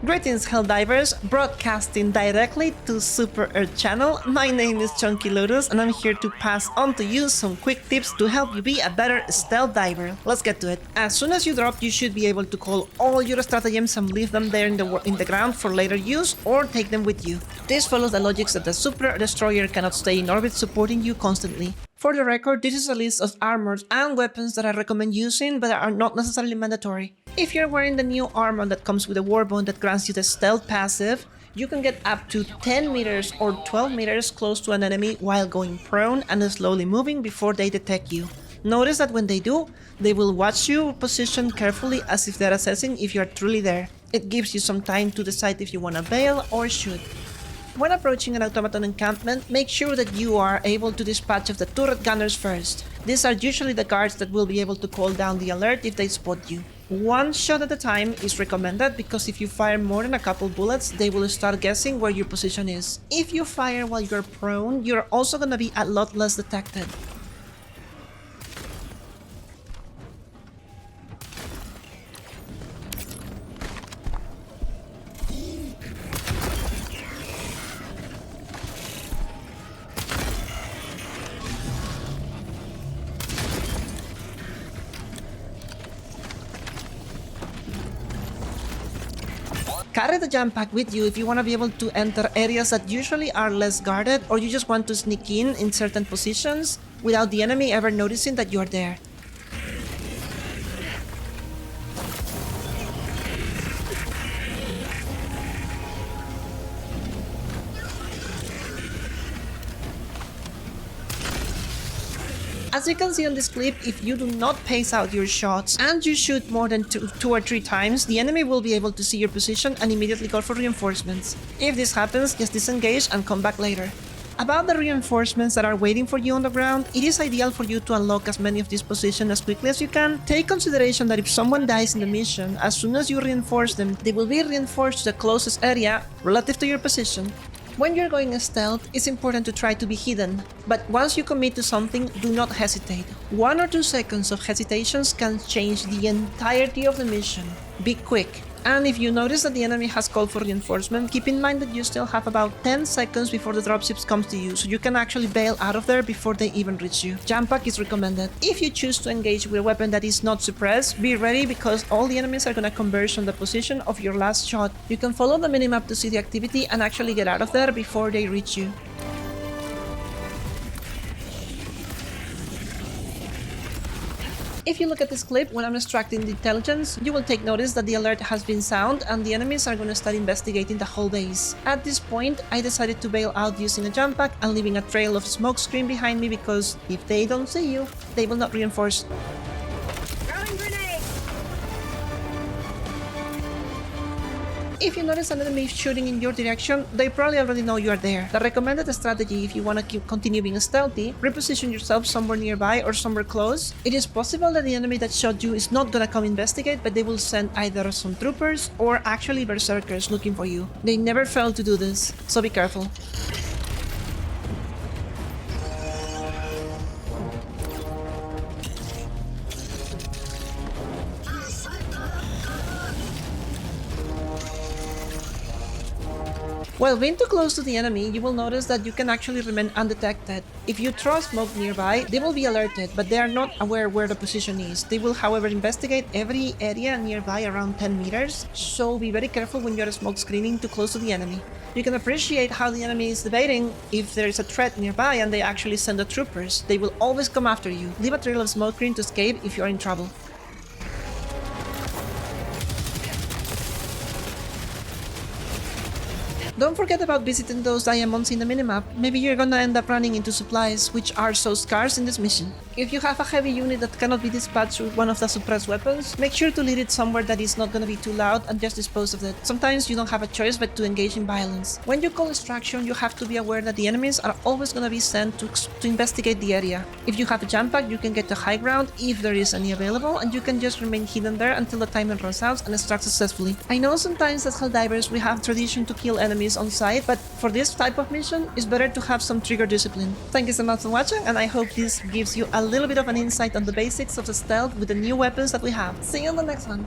Greetings Helldivers, broadcasting directly to Super Earth channel. My name is ChonkyLotus and I'm here to pass on to you some quick tips to help you be a better stealth diver. Let's get to it. As soon as you drop, you should be able to call all your stratagems and leave them there in the ground for later use or take them with you. This follows the logic that the Super Destroyer cannot stay in orbit supporting you constantly. For the record, this is a list of armors and weapons that I recommend using but are not necessarily mandatory. If you're wearing the new armor that comes with a warbone that grants you the stealth passive, you can get up to 10 meters or 12 meters close to an enemy while going prone and slowly moving before they detect you. Notice that when they do, they will watch you position carefully as if they're assessing if you're truly there. It gives you some time to decide if you want to bail or shoot. When approaching an automaton encampment, make sure that you are able to dispatch of the turret gunners first. These are usually the guards that will be able to call down the alert if they spot you. One shot at a time is recommended because if you fire more than a couple bullets, they will start guessing where your position is. If you fire while you're prone, you're also gonna be a lot less detected. Carry the jump pack with you if you want to be able to enter areas that usually are less guarded, or you just want to sneak in certain positions without the enemy ever noticing that you're there. As you can see on this clip, if you do not pace out your shots and you shoot more than two or three times, the enemy will be able to see your position and immediately call for reinforcements. If this happens, just disengage and come back later. About the reinforcements that are waiting for you on the ground, it is ideal for you to unlock as many of these positions as quickly as you can. Take consideration that if someone dies in the mission, as soon as you reinforce them, they will be reinforced to the closest area relative to your position. When you're going stealth, it's important to try to be hidden, but once you commit to something, do not hesitate. 1 or 2 seconds of hesitations can change the entirety of the mission. Be quick. And if you notice that the enemy has called for reinforcement, keep in mind that you still have about 10 seconds before the dropships comes to you, so you can actually bail out of there before they even reach you. Jump pack is recommended. If you choose to engage with a weapon that is not suppressed, be ready because all the enemies are gonna converge on the position of your last shot. You can follow the minimap to see the activity and actually get out of there before they reach you. If you look at this clip, when I'm extracting the intelligence, you will take notice that the alert has been sound and the enemies are going to start investigating the whole base. At this point, I decided to bail out using a jump pack and leaving a trail of smoke screen behind me because if they don't see you, they will not reinforce. If you notice an enemy shooting in your direction, they probably already know you are there. The recommended strategy if you want to continue being stealthy, reposition yourself somewhere nearby or somewhere close. It is possible that the enemy that shot you is not gonna come investigate, but they will send either some troopers or actually berserkers looking for you. They never fail to do this, so be careful. While being too close to the enemy, you will notice that you can actually remain undetected. If you throw smoke nearby, they will be alerted, but they are not aware where the position is. They will, however, investigate every area nearby around 10 meters, so be very careful when you're smoke screening too close to the enemy. You can appreciate how the enemy is debating if there is a threat nearby and they actually send the troopers. They will always come after you. Leave a trail of smoke screen to escape if you're in trouble. Don't forget about visiting those diamonds in the minimap. Maybe you're gonna end up running into supplies, which are so scarce in this mission. If you have a heavy unit that cannot be dispatched with one of the suppressed weapons, make sure to lead it somewhere that is not gonna be too loud and just dispose of it. Sometimes you don't have a choice but to engage in violence. When you call extraction, you have to be aware that the enemies are always gonna be sent to investigate the area. If you have a jump pack, you can get to high ground if there is any available, and you can just remain hidden there until the timer runs out and extract successfully. I know sometimes as Helldivers we have tradition to kill enemies on site, but for this type of mission, it's better to have some trigger discipline. Thank you so much for watching, and I hope this gives you a little bit of an insight on the basics of the stealth with the new weapons that we have. See you on the next one!